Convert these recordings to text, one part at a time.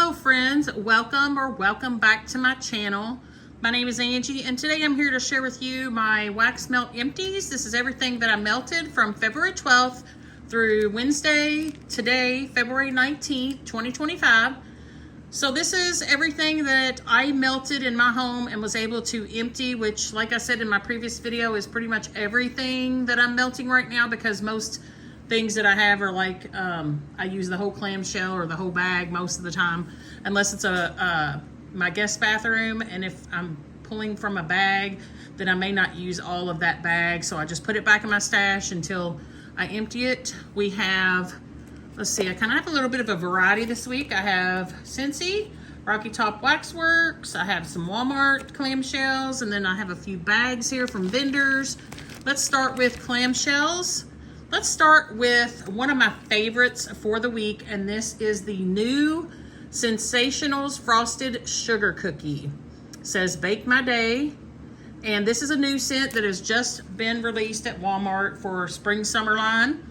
Hello friends, welcome back to my channel. My name is Angie and today I'm here to share with you my wax melt empties. This is everything that I melted from February 12th through Wednesday, today, February 19th, 2025. So this is everything that I melted in my home and was able to empty, which like I said in my previous video is pretty much everything that I'm melting right now, because most things that I have are like, I use the whole clamshell or the whole bag most of the time, unless it's my guest bathroom. And if I'm pulling from a bag, then I may not use all of that bag. So I just put it back in my stash until I empty it. We have, let's see, I kind of have a little bit of a variety this week. I have Scentsy, Rocky Top Waxworks. I have some Walmart clamshells, and then I have a few bags here from vendors. Let's start with clamshells. Let's start with one of my favorites for the week, and this is the new Scentsationals Frosted Sugar Cookie. It says Bake My Day, and this is a new scent that has just been released at Walmart for spring summer line.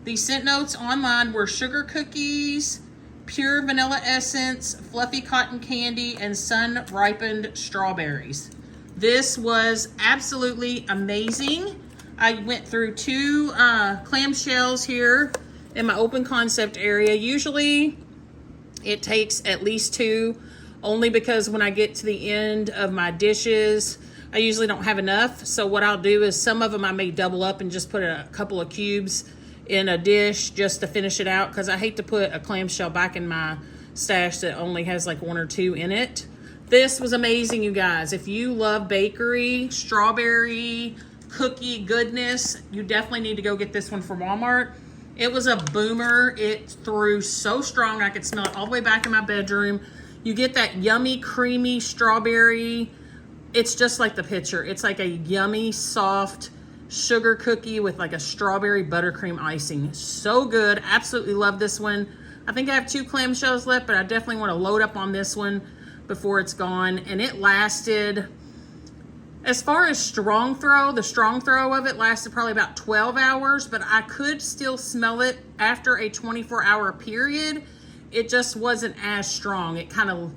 The scent notes online were sugar cookies, pure vanilla essence, fluffy cotton candy, and sun ripened strawberries. This was absolutely amazing. I went through two clamshells here in my open concept area. Usually it takes at least two, only because when I get to the end of my dishes, I usually don't have enough. So what I'll do is some of them I may double up and just put a couple of cubes in a dish just to finish it out, because I hate to put a clamshell back in my stash that only has like one or two in it. This was amazing, you guys. If you love bakery, strawberry, cookie goodness, you definitely need to go get this one from Walmart. It was a boomer. It threw so strong I could smell it all the way back in my bedroom. You get that yummy creamy strawberry. It's just like the picture. It's like a yummy soft sugar cookie with like a strawberry buttercream icing. So good. Absolutely love this one. I think I have two clamshells left, but I definitely want to load up on this one before it's gone. And it lasted, as far as strong throw, the strong throw of it lasted probably about 12 hours, but I could still smell it after a 24-hour period. It just wasn't as strong. It kind of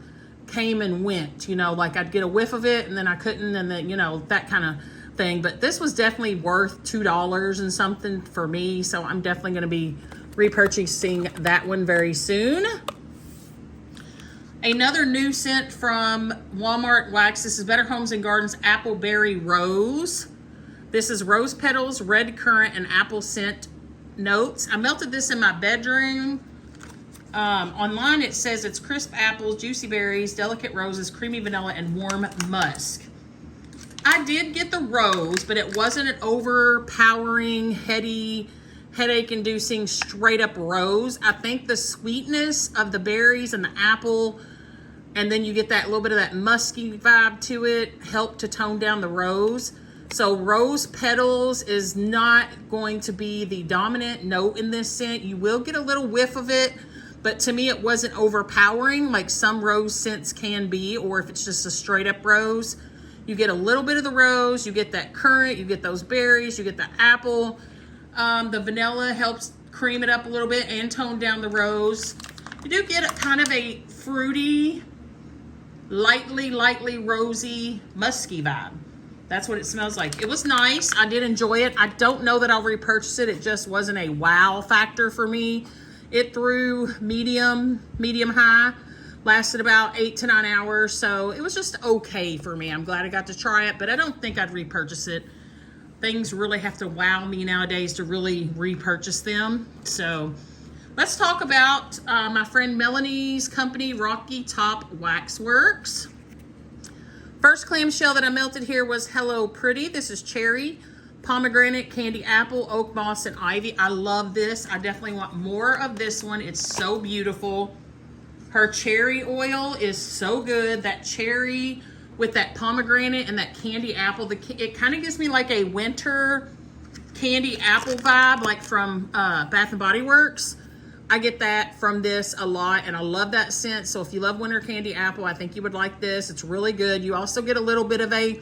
came and went, you know, like I'd get a whiff of it and then I couldn't, and then, you know, that kind of thing. But this was definitely worth $2 and something for me, so I'm definitely going to be repurchasing that one very soon. Another new scent from Walmart Wax. This is Better Homes and Gardens Appleberry Rose. This is rose petals, red currant, and apple scent notes. I melted this in my bedroom. Online it says it's crisp apples, juicy berries, delicate roses, creamy vanilla, and warm musk. I did get the rose, but it wasn't an overpowering, heady, headache-inducing, straight-up rose. I think the sweetness of the berries and the apple, and then you get that little bit of that musky vibe to it, help to tone down the rose. So rose petals is not going to be the dominant note in this scent. You will get a little whiff of it, but to me it wasn't overpowering like some rose scents can be, or if it's just a straight-up rose. You get a little bit of the rose, you get that currant, you get those berries, you get the apple. The vanilla helps cream it up a little bit and tone down the rose. You do get a kind of a fruity, lightly rosy, musky vibe. That's what it smells like. It was nice. I did enjoy it. I don't know that I'll repurchase it. It just wasn't a wow factor for me. It threw medium high, lasted about 8 to 9 hours. So it was just okay for me. I'm glad I got to try it, but I don't think I'd repurchase it. Things really have to wow me nowadays to really repurchase them. So let's talk about my friend Melanie's company, Rocky Top Waxworks. First clamshell that I melted here was Hello Pretty. This is cherry, pomegranate, candy apple, oak moss, and ivy. I love this. I definitely want more of this one. It's so beautiful. Her cherry oil is so good. That cherry with that pomegranate and that candy apple, it kind of gives me like a winter candy apple vibe, like from Bath and Body Works. I get that from this a lot, and I love that scent. So if you love winter candy apple, I think you would like this. It's really good. You also get a little bit of a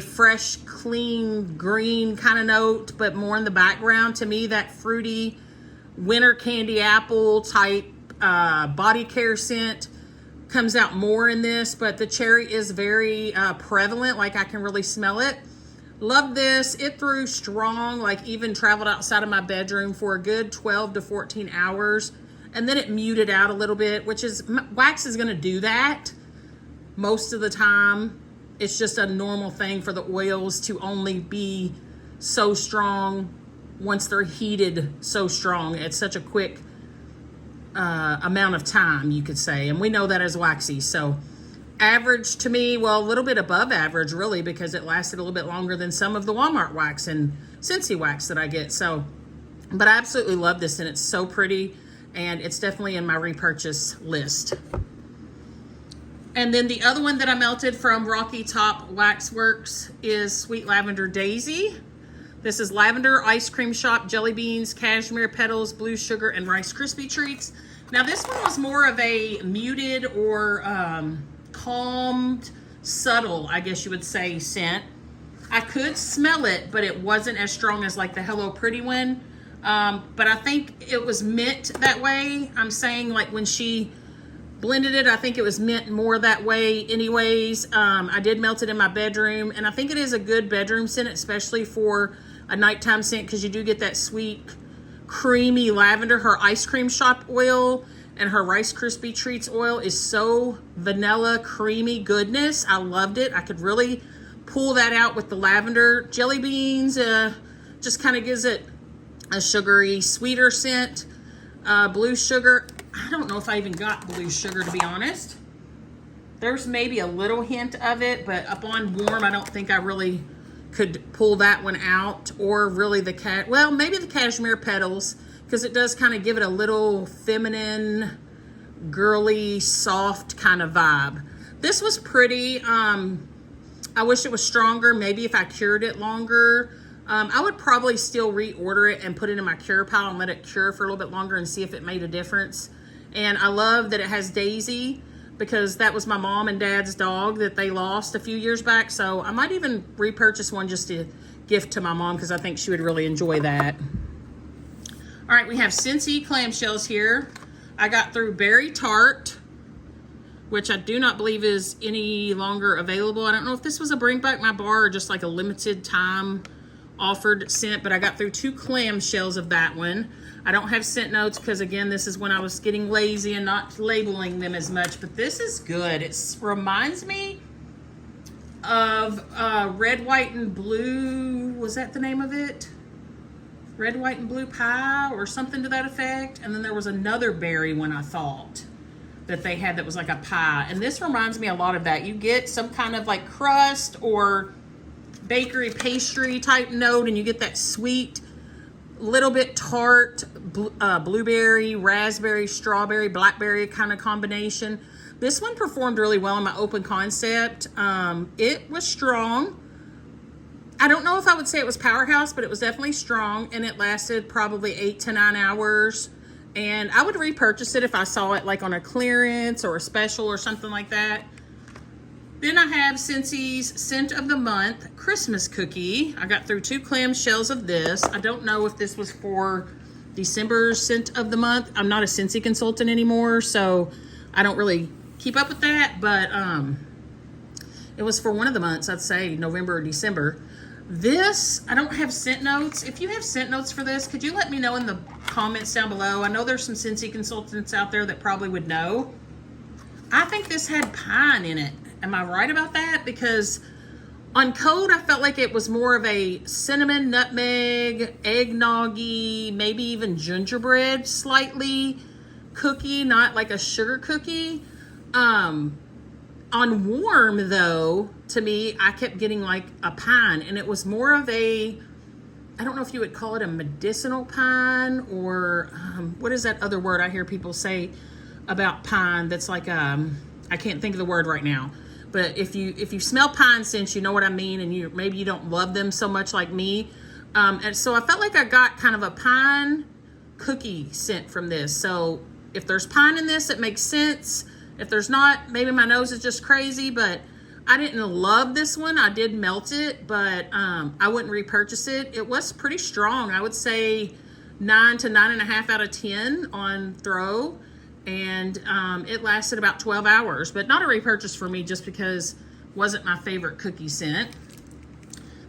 fresh, clean, green kind of note, but more in the background. To me, that fruity winter candy apple type body care scent comes out more in this, but the cherry is very prevalent. Like I can really smell it. Love this. It threw strong, like even traveled outside of my bedroom for a good 12 to 14 hours. And then it muted out a little bit, which is, wax is gonna do that most of the time. It's just a normal thing for the oils to only be so strong once they're heated so strong. It's such a quick amount of time, you could say. And we know that as waxy. So average to me, well, a little bit above average really, because it lasted a little bit longer than some of the Walmart wax and Scentsy wax that I get. So, but I absolutely love this, and it's so pretty, and it's definitely in my repurchase list. And then the other one that I melted from Rocky Top Waxworks is Sweet Lavender Daisy. This is lavender, ice cream shop, jelly beans, cashmere petals, blue sugar, and Rice Krispie treats. Now this one was more of a muted or calmed, subtle, I guess you would say, scent. I could smell it, but it wasn't as strong as like the Hello Pretty one. But I think it was meant that way. I'm saying like when she blended it, I think it was meant more that way anyways. I did melt it in my bedroom, and I think it is a good bedroom scent, especially for a nighttime scent, because you do get that sweet, creamy lavender. Her ice cream shop oil and her Rice Krispie treats oil is so vanilla, creamy goodness. I loved it. I could really pull that out with the lavender. Jelly beans just kind of gives it a sugary, sweeter scent. Blue sugar, I don't know if I even got blue sugar, to be honest. There's maybe a little hint of it, but up on warm, I don't think I really could pull that one out. Or really the well, maybe the cashmere petals, because it does kind of give it a little feminine, girly, soft kind of vibe. This was pretty. I wish it was stronger. Maybe if I cured it longer. I would probably still reorder it and put it in my cure pile and let it cure for a little bit longer and see if it made a difference. And I love that it has Daisy, because that was my mom and dad's dog that they lost a few years back. So I might even repurchase one just to gift to my mom, because I think she would really enjoy that. All right, we have Scentsy clamshells here. I got through Berry Tart, which I do not believe is any longer available. I don't know if this was a bring back my bar or just like a limited time offered scent, but I got through 2 clamshells of that one. I don't have scent notes because, again, this is when I was getting lazy and not labeling them as much, but this is good. It reminds me of Red, White, and Blue. Was that the name of it? Red, White, and Blue Pie or something to that effect. And then there was another berry one, I thought, that they had that was like a pie. And this reminds me a lot of that. You get some kind of like crust or bakery pastry type note, and you get that sweet, little bit tart, blueberry, raspberry, strawberry, blackberry kind of combination. This one performed really well in my open concept. It was strong. I don't know if I would say it was powerhouse, but it was definitely strong, and it lasted probably 8 to 9 hours. And I would repurchase it if I saw it like on a clearance or a special or something like that. Then I have Scentsy's Scent of the Month Christmas Cookie. I got through 2 clamshells of this. I don't know if this was for December's Scent of the Month. I'm not a Scentsy consultant anymore, so I don't really keep up with that. But it was for one of the months, I'd say November or December. This, I don't have scent notes. If you have scent notes for this, could you let me know in the comments down below? I know there's some Scentsy consultants out there that probably would know. I think this had pine in it. Am I right about that? Because on Code, I felt like it was more of a cinnamon, nutmeg, eggnoggy, maybe even gingerbread slightly cookie, not like a sugar cookie. On Warm, though, to me, I kept getting like a pine, and it was more of a, I don't know if you would call it a medicinal pine, or what is that other word I hear people say about pine that's like, I can't think of the word right now. But if you smell pine scents, you know what I mean, and maybe you don't love them so much like me. And so I felt like I got kind of a pine cookie scent from this. So if there's pine in this, it makes sense. If there's not, maybe my nose is just crazy, but I didn't love this one. I did melt it, but I wouldn't repurchase it. It was pretty strong. I would say 9 to 9.5 out of 10 on throw. and it lasted about 12 hours, but not a repurchase for me just because it wasn't my favorite cookie scent.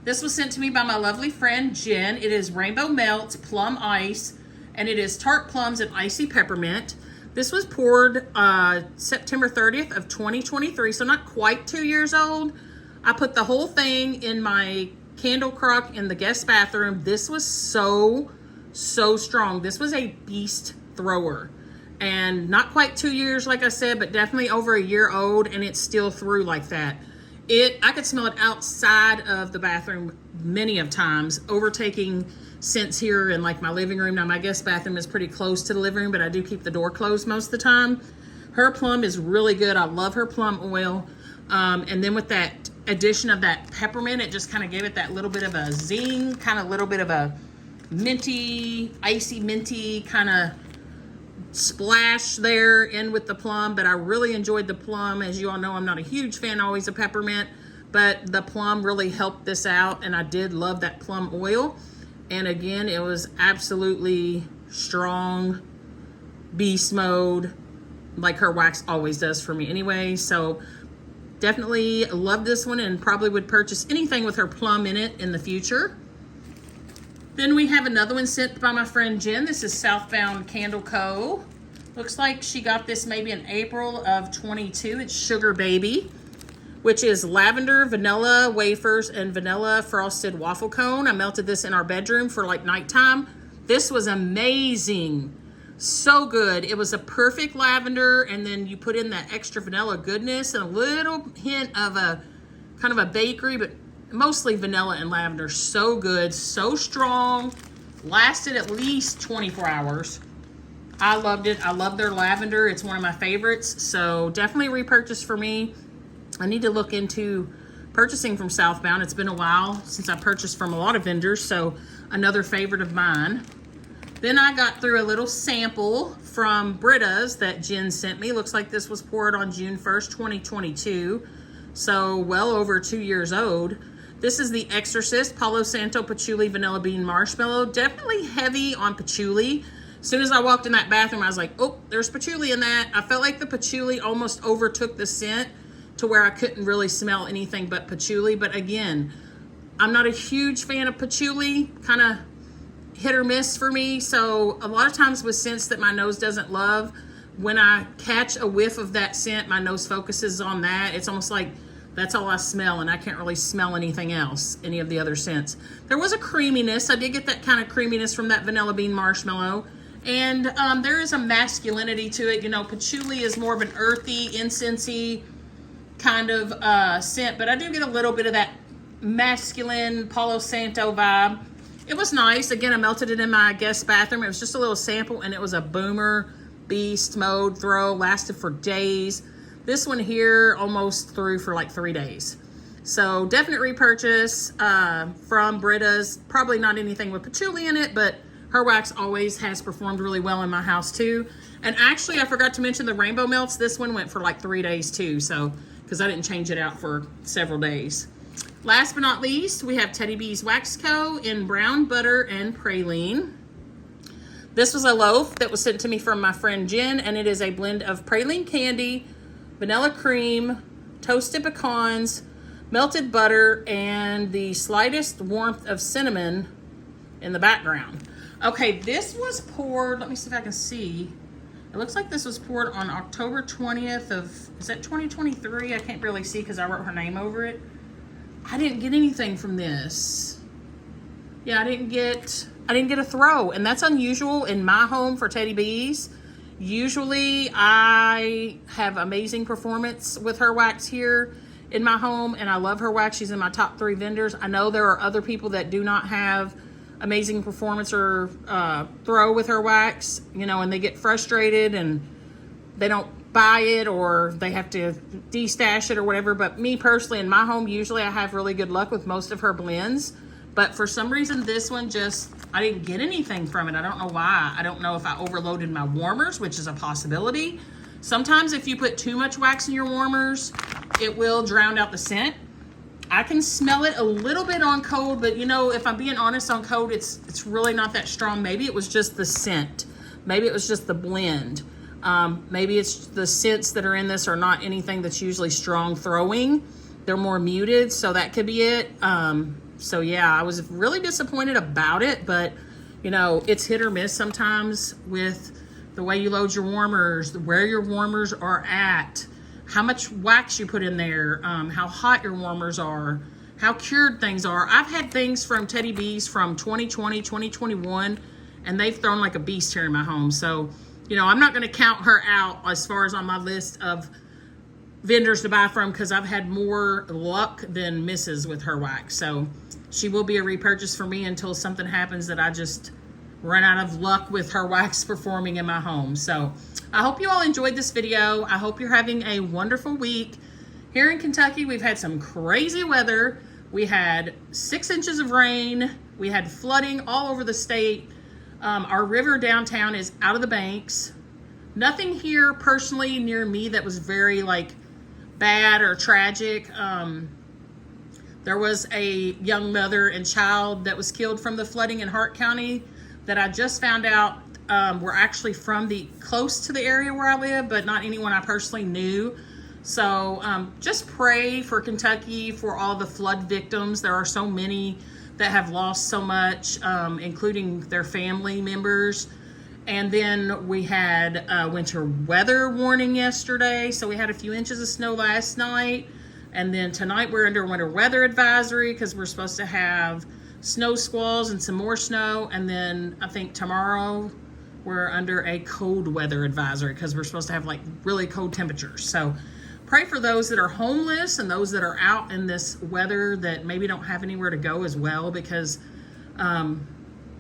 This was sent to me by my lovely friend Jen. It is Rainbow Melts Plum Ice, and it is tart plums and icy peppermint. This was poured September 30th of 2023, so not quite 2 years old. I put the whole thing in my candle crock in the guest bathroom. This was so strong. This was a beast thrower, and not quite 2 years, like I said, but definitely over a year old, and it still threw like that. I could smell it outside of the bathroom many of times, overtaking scents here in like my living room. Now my guest bathroom is pretty close to the living room, but I do keep the door closed most of the time. Her plum is really good. I love her plum oil. And then with that addition of that peppermint, it just kind of gave it that little bit of a zing, kind of little bit of a minty, icy minty kind of splash there in with the plum. But I really enjoyed the plum. As you all know, I'm not a huge fan always of peppermint, but the plum really helped this out, and I did love that plum oil. And again, it was absolutely strong, beast mode, like her wax always does for me anyway. So definitely love this one, and probably would purchase anything with her plum in it in the future. Then we have another one sent by my friend Jen. This is Southbound Candle Co. Looks like she got this maybe in April of 22. It's Sugar Baby, which is lavender, vanilla wafers, and vanilla frosted waffle cone. I melted this in our bedroom for like nighttime. This was amazing. So good. It was a perfect lavender, and then you put in that extra vanilla goodness and a little hint of a kind of a bakery, but mostly vanilla and lavender. So good, so strong. Lasted at least 24 hours. I loved it. I love their lavender. It's one of my favorites. So definitely repurchase for me. I need to look into purchasing from Southbound. It's been a while since I purchased from a lot of vendors, so another favorite of mine. Then I got through a little sample from Britta's that Jen sent me. Looks like this was poured on June 1st, 2022, so well over 2 years old. This is the Exorcist Palo Santo Patchouli Vanilla Bean Marshmallow. Definitely heavy on patchouli. As soon as I walked in that bathroom, I was like, oh, there's patchouli in that. I felt like the patchouli almost overtook the scent to where I couldn't really smell anything but patchouli. But again, I'm not a huge fan of patchouli, kind of hit or miss for me. So a lot of times with scents that my nose doesn't love, when I catch a whiff of that scent, my nose focuses on that. It's almost like that's all I smell, and I can't really smell anything else, any of the other scents. There was a creaminess. I did get that kind of creaminess from that vanilla bean marshmallow. And there is a masculinity to it. You know, patchouli is more of an earthy, incensey kind of scent, but I do get a little bit of that masculine Palo Santo vibe. It was nice. Again, I melted it in my guest bathroom. It was just a little sample, and it was a boomer beast mode throw. Lasted for days. This one here almost threw for like 3 days. So definite repurchase from Britta's. Probably not anything with patchouli in it, but her wax always has performed really well in my house too. And actually, I forgot to mention the Rainbow Melts. This one went for like 3 days too, so because I didn't change it out for several days. Last but not least, we have Teddy B's Wax Co. in brown butter and praline. This was a loaf that was sent to me from my friend Jen, and it is a blend of praline candy, vanilla cream, toasted pecans, melted butter, and the slightest warmth of cinnamon in the background. Okay, this was poured, let me see if I can see. It looks like this was poured on October 20th of, is that 2023? I can't really see because I wrote her name over it. I didn't get anything from this. Yeah, I didn't get a throw, and that's unusual in my home for Teddy B's. Usually I have amazing performance with her wax here in my home, and I love her wax. She's in my top 3 vendors. I know there are other people that do not have amazing performance or throw with her wax, you know, and they get frustrated and they don't buy it, or they have to destash it or whatever. But me personally, in my home, usually I have really good luck with most of her blends. But for some reason, this one I didn't get anything from it. I don't know why. I don't know if I overloaded my warmers, which is a possibility. Sometimes if you put too much wax in your warmers, it will drown out the scent. I can smell it a little bit on cold, but you know, if I'm being honest, on cold, it's really not that strong. Maybe it was just the scent. Maybe it was just the blend. Maybe it's the scents that are in this are not anything that's usually strong throwing. They're more muted, so that could be it. So yeah, I was really disappointed about it, but you know, it's hit or miss sometimes with the way you load your warmers, where your warmers are at, how much wax you put in there, how hot your warmers are, how cured things are. I've had things from Teddy Bees from 2020, 2021, and they've thrown like a beast here in my home. So, you know, I'm not going to count her out as far as on my list of vendors to buy from, because I've had more luck than misses with her wax. So she will be a repurchase for me until something happens that I just run out of luck with her wax performing in my home. So I hope you all enjoyed this video. I hope you're having a wonderful week. Here in Kentucky, we've had some crazy weather. We had 6 inches of rain. We had flooding all over the state. Our river downtown is out of the banks. Nothing here personally near me that was very like bad or tragic. There was a young mother and child that was killed from the flooding in Hart County that I just found out were actually from close to the area where I live, but not anyone I personally knew. So just pray for Kentucky, for all the flood victims. There are so many that have lost so much, including their family members. And then we had a winter weather warning yesterday. So we had a few inches of snow last night. And then tonight we're under winter weather advisory because we're supposed to have snow squalls and some more snow. And then I think tomorrow we're under a cold weather advisory because we're supposed to have like really cold temperatures. So pray for those that are homeless and those that are out in this weather that maybe don't have anywhere to go as well, because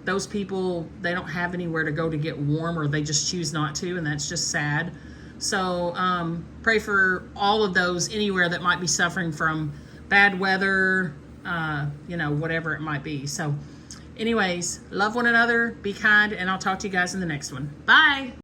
those people, they don't have anywhere to go to get warm, or they just choose not to, and that's just sad. So pray for all of those anywhere that might be suffering from bad weather, you know, whatever it might be. So anyways, love one another, be kind, and I'll talk to you guys in the next one. Bye.